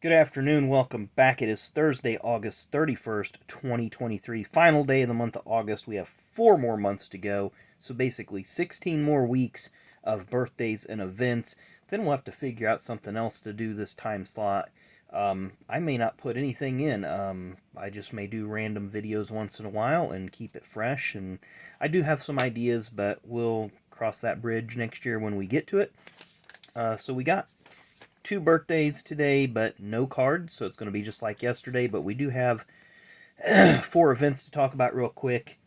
Good afternoon. Welcome back. It is Thursday, August 31st, 2023. Final day of the month of August. We have 4 more months to go. So basically 16 more weeks of birthdays and events. Then we'll have to figure out something else to do this time slot. I may not put anything in. I just may do random videos once in a while and keep it fresh. And I do have some ideas, but we'll cross that bridge next year when we get to it. So we got 2 birthdays today, but no cards, so it's going to be just like yesterday. But we do have 4 events to talk about real quick.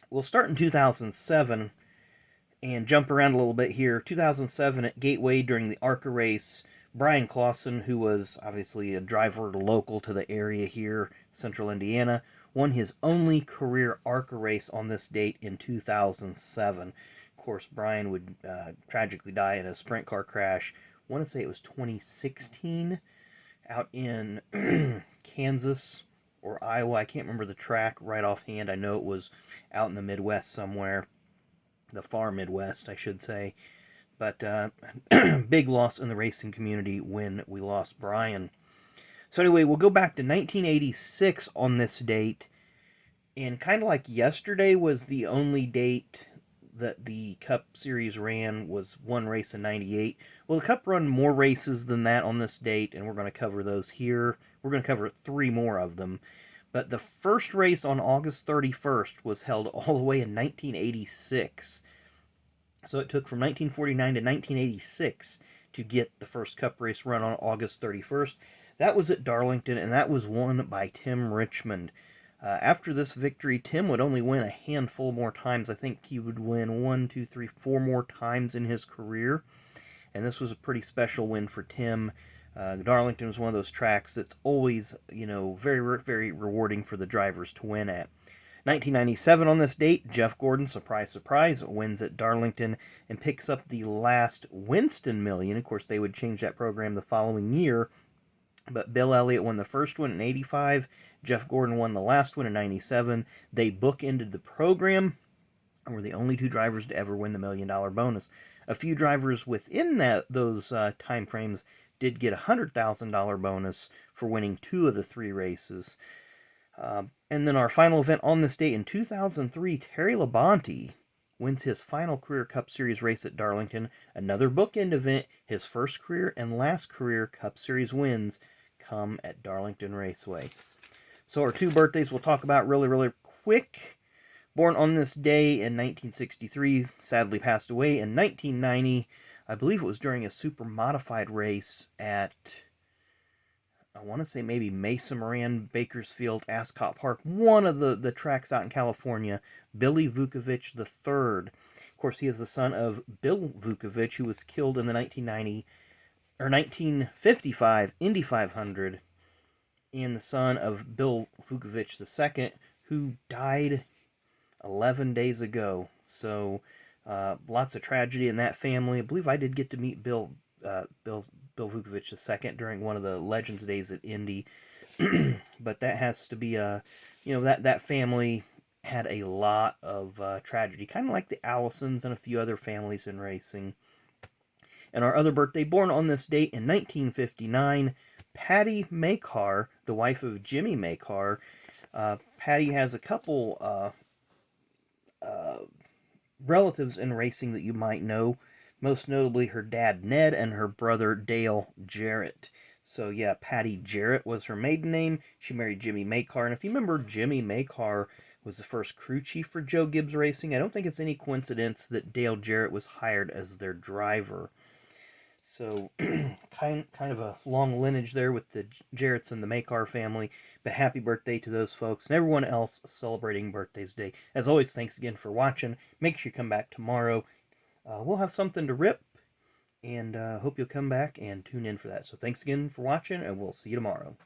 We'll start in 2007 and jump around a little bit here. 2007 at Gateway during the ARCA race, Brian Clausen, who was obviously a driver local to the area here, central Indiana, won his only career ARCA race on this date in 2007. Of course, Brian would tragically die in a sprint car crash. I want to say it was 2016 out in Kansas or Iowa. I can't remember the track right offhand. I know it was out in the Midwest somewhere. The far Midwest, I should say. But big loss in the racing community when we lost Brian. So anyway, we'll go back to 1986 on this date. And kind of like yesterday was the only date that the Cup Series ran, was one race in 98. Well, the Cup run more races than that on this date, and we're going to cover those here. We're going to cover 3 more of them. But the first race on August 31st was held all the way in 1986. So it took from 1949 to 1986 to get the first Cup race run on August 31st. That was at Darlington, and that was won by Tim Richmond. After this victory, Tim would only win a handful more times. I think he would win 1, 2, 3, 4 more times in his career. And this was a pretty special win for Tim. Darlington was one of those tracks that's always, very, very rewarding for the drivers to win at. 1997 on this date, Jeff Gordon, surprise, surprise, wins at Darlington and picks up the last Winston Million. Of course, they would change that program the following year. But Bill Elliott won the first one in 85. Jeff Gordon won the last one in 97. They bookended the program and were the only 2 drivers to ever win the $1 million bonus. A few drivers within those time frames did get a $100,000 bonus for winning 2 of the 3 races. And then our final event on this date in 2003, Terry Labonte wins his final career Cup Series race at Darlington. Another bookend event, his first career and last career Cup Series wins come at Darlington Raceway. So our 2 birthdays we'll talk about really, really quick. Born on this day in 1963, sadly passed away in 1990. I believe it was during a super modified race at, I want to say maybe Mesa Moran, Bakersfield, Ascot Park, one of the tracks out in California. Billy Vukovich III. Of course, he is the son of Bill Vukovich, who was killed in the 1955 Indy 500, and the son of Bill Vukovich II, who died 11 days ago. So lots of tragedy in that family. I believe I did get to meet Bill Vukovich II during one of the Legends days at Indy. But that has to be that family had a lot of tragedy, kind of like the Allisons and a few other families in racing. And our other birthday, born on this date in 1959, Patti Makar, the wife of Jimmy Makar. Patti has a couple relatives in racing that you might know, most notably her dad Ned and her brother Dale Jarrett. So yeah, Patti Jarrett was her maiden name. She married Jimmy Makar, and if you remember, Jimmy Makar was the first crew chief for Joe Gibbs Racing. I don't think it's any coincidence that Dale Jarrett was hired as their driver. So kind of a long lineage there with the Jarretts and the Makar family. But happy birthday to those folks and everyone else celebrating birthdays today. As always, thanks again for watching. Make sure you come back tomorrow. We'll have something to rip, and hope you'll come back and tune in for that. So thanks again for watching, and we'll see you tomorrow.